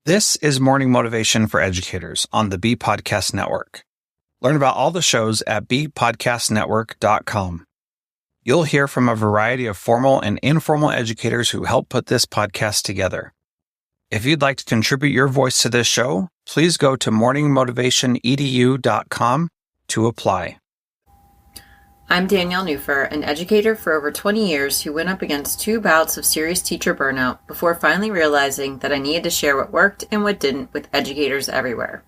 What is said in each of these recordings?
This is Morning Motivation for Educators on the Bee Podcast Network. Learn about all the shows at beepodcastnetwork.com. You'll hear from a variety of formal and informal educators who help put this podcast together. If you'd like to contribute your voice to this show, please go to morningmotivationedu.com to apply. I'm Danielle Newfer, an educator for over 20 years who went up against 2 bouts of serious teacher burnout before finally realizing that I needed to share what worked and what didn't with educators everywhere.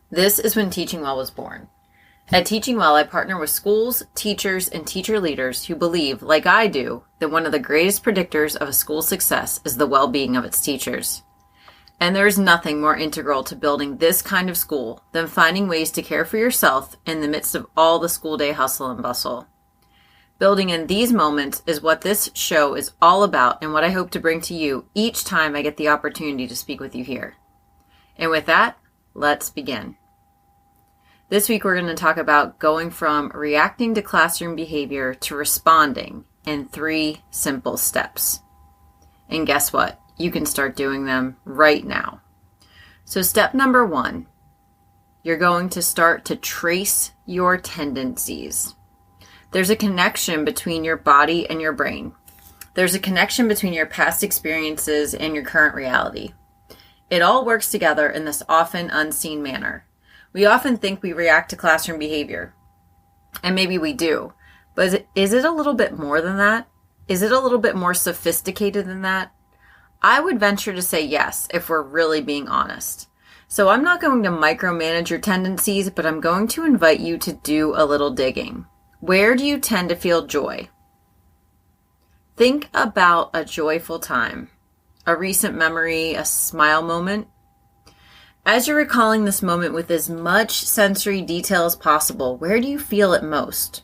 This is when Teaching Well was born. At Teaching Well, I partner with schools, teachers, and teacher leaders who believe, like I do, that one of the greatest predictors of a school's success is the well-being of its teachers. And there is nothing more integral to building this kind of school than finding ways to care for yourself in the midst of all the school day hustle and bustle. Building in these moments is what this show is all about and what I hope to bring to you each time I get the opportunity to speak with you here. And with that, let's begin. This week we're going to talk about going from reacting to classroom behavior to responding in 3 simple steps. And guess what? You can start doing them right now. So step number 1, you're going to start to trace your tendencies. There's a connection between your body and your brain. There's a connection between your past experiences and your current reality. It all works together in this often unseen manner. We often think we react to classroom behavior, and maybe we do, but is it a little bit more than that? Is it a little bit more sophisticated than that? I would venture to say yes, if we're really being honest. So I'm not going to micromanage your tendencies, but I'm going to invite you to do a little digging. Where do you tend to feel joy? Think about a joyful time, a recent memory, a smile moment. As you're recalling this moment with as much sensory detail as possible, where do you feel it most?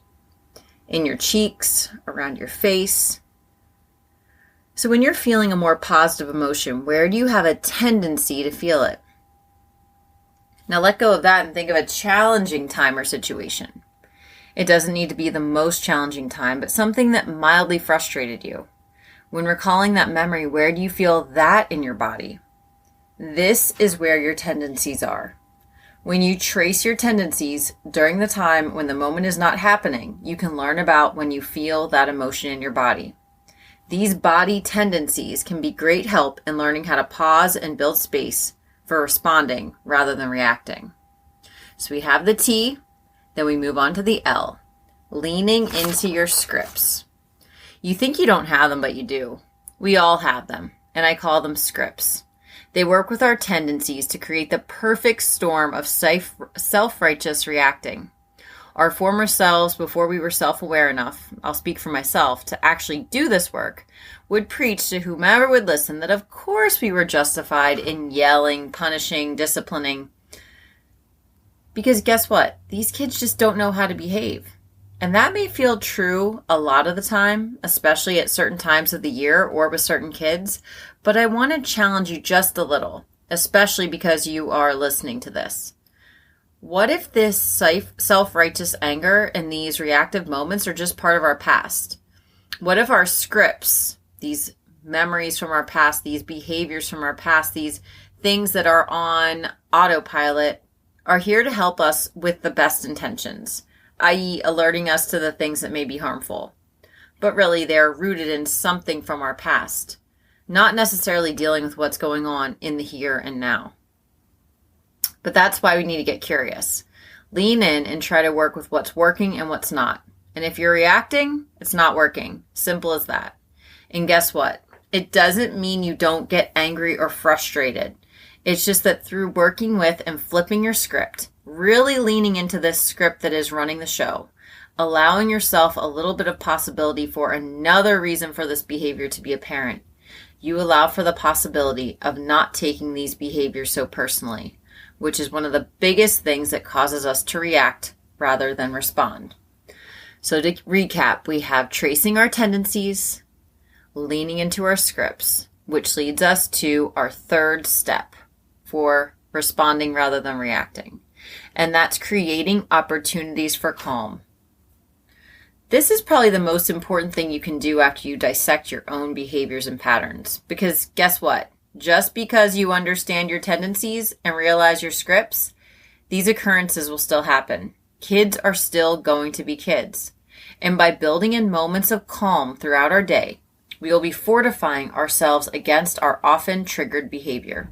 In your cheeks, around your face? So when you're feeling a more positive emotion, where do you have a tendency to feel it? Now let go of that and think of a challenging time or situation. It doesn't need to be the most challenging time, but something that mildly frustrated you. When recalling that memory, where do you feel that in your body? This is where your tendencies are. When you trace your tendencies during the time when the moment is not happening, you can learn about when you feel that emotion in your body. These body tendencies can be great help in learning how to pause and build space for responding rather than reacting. So we have the T, then we move on to the L, leaning into your scripts. You think you don't have them, but you do. We all have them, and I call them scripts. They work with our tendencies to create the perfect storm of self-righteous reacting. Our former selves, before we were self-aware enough, I'll speak for myself, to actually do this work, would preach to whomever would listen that of course we were justified in yelling, punishing, disciplining. Because guess what? These kids just don't know how to behave. And that may feel true a lot of the time, especially at certain times of the year or with certain kids, but I want to challenge you just a little, especially because you are listening to this. What if this self-righteous anger and these reactive moments are just part of our past? What if our scripts, these memories from our past, these behaviors from our past, these things that are on autopilot are here to help us with the best intentions, i.e. alerting us to the things that may be harmful? But really, they're rooted in something from our past, not necessarily dealing with what's going on in the here and now. But that's why we need to get curious. Lean in and try to work with what's working and what's not. And if you're reacting, it's not working. Simple as that. And guess what? It doesn't mean you don't get angry or frustrated. It's just that through working with and flipping your script, really leaning into this script that is running the show, allowing yourself a little bit of possibility for another reason for this behavior to be apparent, you allow for the possibility of not taking these behaviors so personally, which is one of the biggest things that causes us to react rather than respond. So to recap, we have tracing our tendencies, leaning into our scripts, which leads us to our 3rd step for responding rather than reacting. And that's creating opportunities for calm. This is probably the most important thing you can do after you dissect your own behaviors and patterns. Because guess what? Just because you understand your tendencies and realize your scripts, these occurrences will still happen. Kids are still going to be kids. And by building in moments of calm throughout our day, we will be fortifying ourselves against our often triggered behavior.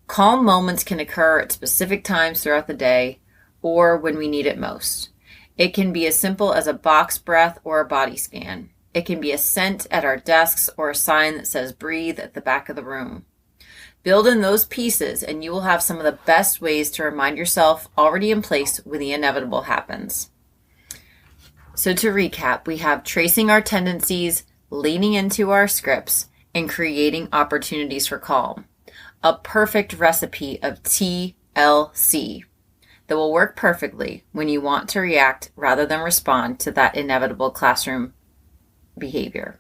Calm moments can occur at specific times throughout the day or when we need it most. It can be as simple as a box breath or a body scan. It can be a scent at our desks or a sign that says breathe at the back of the room. Build in those pieces and you will have some of the best ways to remind yourself already in place when the inevitable happens. So to recap, we have tracing our tendencies, leaning into our scripts, and creating opportunities for calm. A perfect recipe of TLC that will work perfectly when you want to react rather than respond to that inevitable classroom behavior.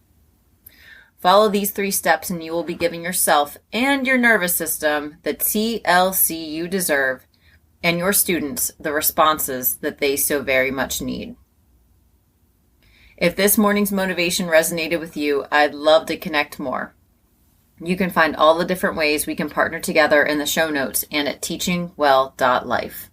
Follow these 3 steps and you will be giving yourself and your nervous system the TLC you deserve and your students the responses that they so very much need. If this morning's motivation resonated with you, I'd love to connect more. You can find all the different ways we can partner together in the show notes and at teachingwell.life.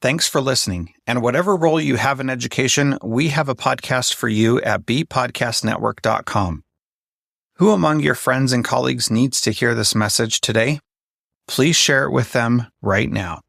Thanks for listening. And whatever role you have in education, we have a podcast for you at bpodcastnetwork.com. Who among your friends and colleagues needs to hear this message today? Please share it with them right now.